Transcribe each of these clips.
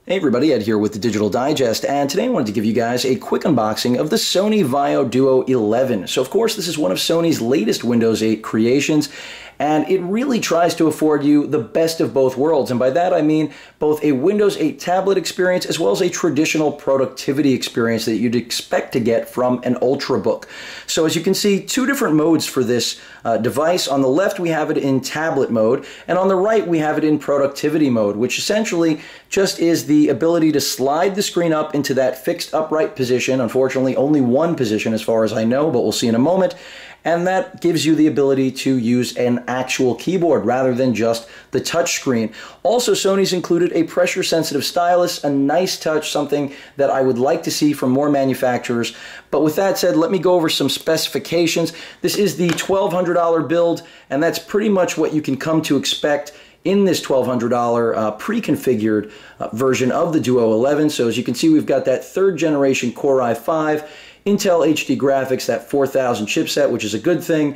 Hey everybody, Ed here with the Digital Digest, and today I wanted to give you guys a quick unboxing of the Sony Vaio Duo 11. So of course this is one of Sony's latest Windows 8 creations, and it really tries to afford you the best of both worlds, and by that I mean both a Windows 8 tablet experience as well as a traditional productivity experience that you'd expect to get from an Ultrabook. So as you can see, two different modes for this device. On the left we have it in tablet mode, and on the right we have it in productivity mode, which essentially just is the ability to slide the screen up into that fixed upright position. Unfortunately, only one position as far as I know, but we'll see in a moment. And that gives you the ability to use an actual keyboard rather than just the touch screen. Also, Sony's included a pressure-sensitive stylus, a nice touch, something that I would like to see from more manufacturers. But with that said, let me go over some specifications. This is the $1,200 build, and that's pretty much what you can come to expect in this $1,200 pre-configured version of the Duo 11. So as you can see, we've got that third generation Core i5, Intel HD graphics, that 4000 chipset, which is a good thing.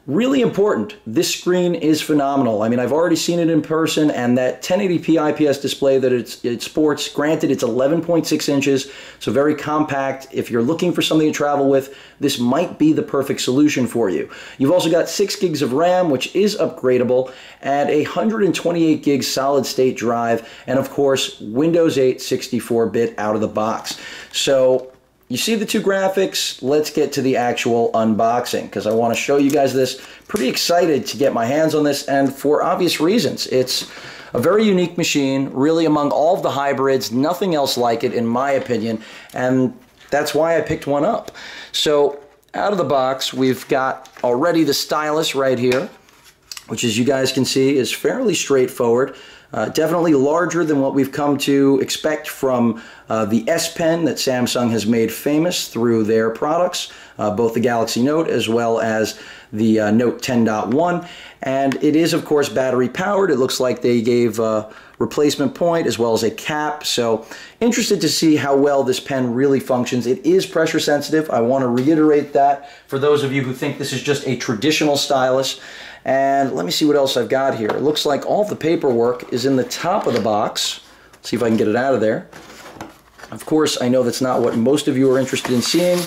Really important, this screen is phenomenal. I mean, I've already seen it in person, and that 1080p IPS display that it sports, granted it's 11.6 inches, so very compact. If you're looking for something to travel with, this might be the perfect solution for you. You've also got 6 gigs of RAM, which is upgradable, and a 128 gig solid state drive, and of course, Windows 8 64-bit out of the box. So you see the two graphics. Let's get to the actual unboxing because I want to show you guys this. Pretty excited to get my hands on this, and for obvious reasons. It's a very unique machine, really among all of the hybrids, nothing else like it in my opinion, and that's why I picked one up. So out of the box, we've got already the stylus right here, which as you guys can see is fairly straightforward. Definitely larger than what we've come to expect from the S Pen that Samsung has made famous through their products, both the Galaxy Note as well as the Note 10.1. And it is, of course, battery powered. It looks like they gave a replacement point as well as a cap. So interested to see how well this pen really functions. It is pressure sensitive. I want to reiterate that for those of you who think this is just a traditional stylus. And let me see what else I've got here. It looks like all the paperwork is in the top of the box. Let's see if I can get it out of there. Of course, I know that's not what most of you are interested in seeing,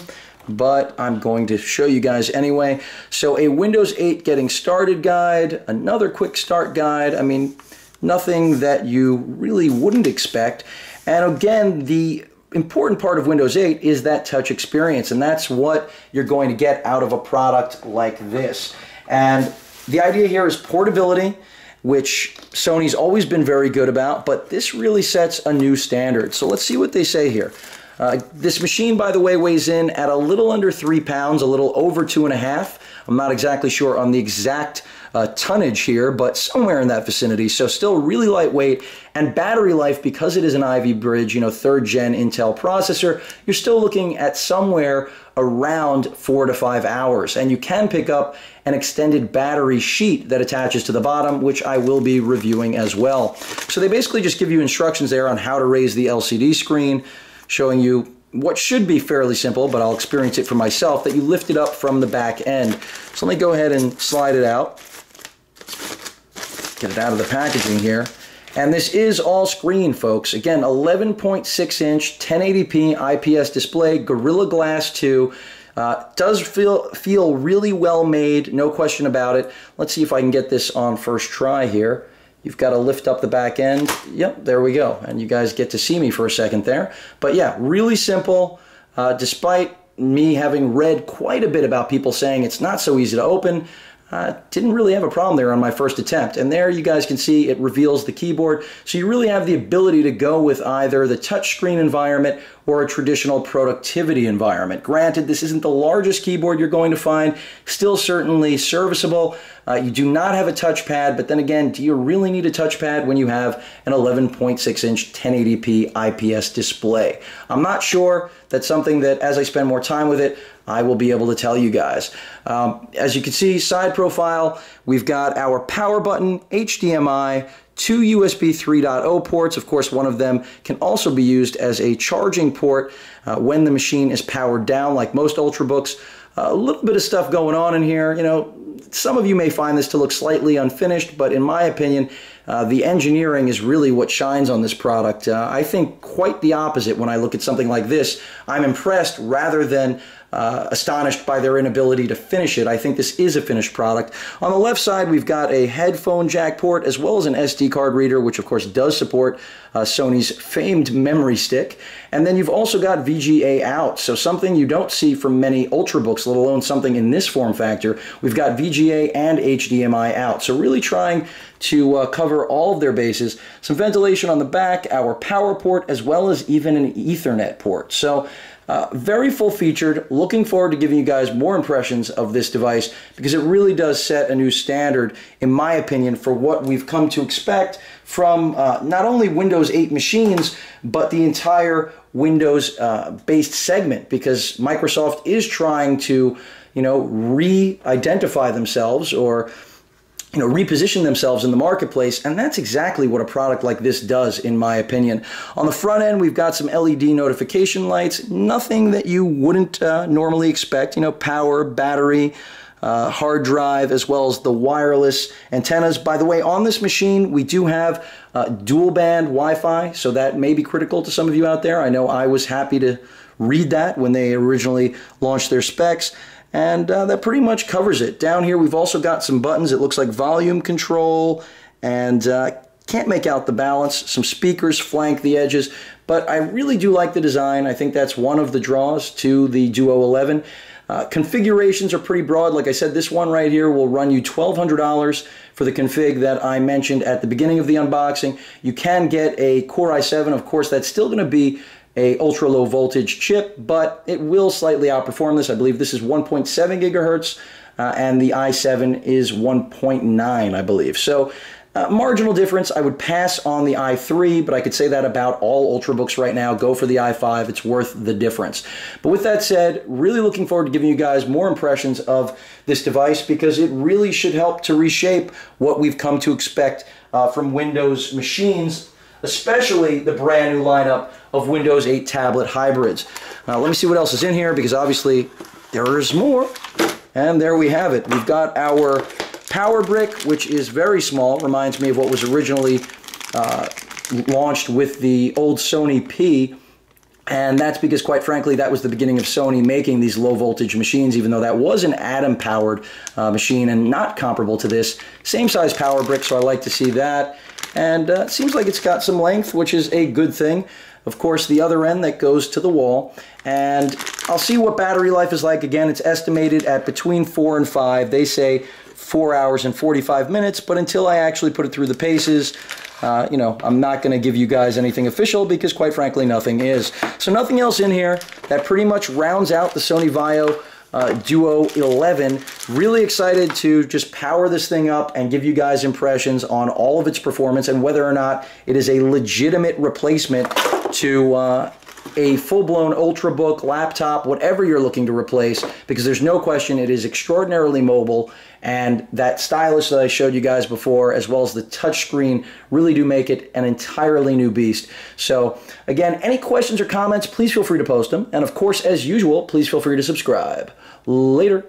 but I'm going to show you guys anyway. So a Windows 8 getting started guide, another quick start guide. I mean, nothing that you really wouldn't expect. And again, the important part of Windows 8 is that touch experience, and that's what you're going to get out of a product like this. And the idea here is portability, which Sony's always been very good about, but this really sets a new standard. So let's see what they say here. This machine, by the way, weighs in at a little under 3 pounds, a little over 2.5. I'm not exactly sure on the exact tonnage here, but somewhere in that vicinity. So still really lightweight, and battery life, because it is an Ivy Bridge, you know, 3rd gen Intel processor, you're still looking at somewhere around 4 to 5 hours. And you can pick up an extended battery sheet that attaches to the bottom, which I will be reviewing as well. So they basically just give you instructions there on how to raise the LCD screen, showing you what should be fairly simple, but I'll experience it for myself, that you lift it up from the back end. So let me go ahead and slide it out. Get it out of the packaging here. And this is all screen, folks. Again, 11.6 inch 1080p IPS display, Gorilla Glass 2. Does feel really well made, no question about it. Let's see if I can get this on first try here. You've got to lift up the back end. Yep, there we go. And you guys get to see me for a second there. But yeah, really simple. Despite me having read quite a bit about people saying it's not so easy to open, didn't really have a problem there on my first attempt. And there you guys can see it reveals the keyboard. So you really have the ability to go with either the touchscreen environment or a traditional productivity environment. Granted, this isn't the largest keyboard you're going to find, still certainly serviceable. You do not have a touchpad, but then again, do you really need a touchpad when you have an 11.6 inch 1080p IPS display? I'm not sure. That's something that, as I spend more time with it, I will be able to tell you guys. As you can see, side profile, we've got our power button, HDMI, 2 USB 3.0 ports. Of course, one of them can also be used as a charging port when the machine is powered down, like most Ultrabooks. A little bit of stuff going on in here. You know, some of you may find this to look slightly unfinished, but in my opinion, the engineering is really what shines on this product. I think quite the opposite when I look at something like this. I'm impressed rather than astonished by their inability to finish it. I think this is a finished product. On the left side, we've got a headphone jack port as well as an SD card reader, which of course does support Sony's famed memory stick. And then you've also got VGA out, so something you don't see from many Ultrabooks, let alone something in this form factor. We've got VGA and HDMI out, so really trying to cover all of their bases. Some ventilation on the back, our power port, as well as even an Ethernet port. So very full-featured. Looking forward to giving you guys more impressions of this device because it really does set a new standard, in my opinion, for what we've come to expect from not only Windows 8 machines, but the entire Windows-based segment, because Microsoft is trying to, re-identify themselves or reposition themselves in the marketplace, and that's exactly what a product like this does, in my opinion. On the front end, we've got some LED notification lights, nothing that you wouldn't normally expect, power, battery, hard drive, as well as the wireless antennas. By the way, on this machine, we do have dual band Wi-Fi, so that may be critical to some of you out there. I know I was happy to read that when they originally launched their specs. And that pretty much covers it. Down here we've also got some buttons. It looks like volume control, and can't make out the balance. Some speakers flank the edges, but I really do like the design. I think that's one of the draws to the Duo 11. Configurations are pretty broad. Like I said, this one right here will run you $1,200 for the config that I mentioned at the beginning of the unboxing. You can get a Core i7. Of course, that's still going to be a ultra low voltage chip, but it will slightly outperform this. I believe this is 1.7 gigahertz, and the i7 is 1.9, I believe. So marginal difference. I would pass on the i3, but I could say that about all Ultrabooks right now. Go for the i5. It's worth the difference. But with that said, really looking forward to giving you guys more impressions of this device because it really should help to reshape what we've come to expect from Windows machines, especially the brand new lineup of Windows 8 tablet hybrids. Let me see what else is in here, because obviously there is more. And there we have it. We've got our power brick, which is very small. Reminds me of what was originally launched with the old Sony P. And that's because, quite frankly, that was the beginning of Sony making these low voltage machines, even though that was an atom powered machine and not comparable to this. Same size power brick, so I like to see that. And it seems like it's got some length, which is a good thing. Of course, the other end that goes to the wall. And I'll see what battery life is like. Again, it's estimated at between 4 and 5. They say 4 hours and 45 minutes, but until I actually put it through the paces, I'm not going to give you guys anything official because, quite frankly, nothing is. So nothing else in here. That pretty much rounds out the Sony Vaio Duo 11. Really excited to just power this thing up and give you guys impressions on all of its performance and whether or not it is a legitimate replacement to a full-blown Ultrabook, laptop, whatever you're looking to replace, because there's no question it is extraordinarily mobile, and that stylus that I showed you guys before, as well as the touchscreen, really do make it an entirely new beast. So, again, any questions or comments, please feel free to post them. And, of course, as usual, please feel free to subscribe. Later.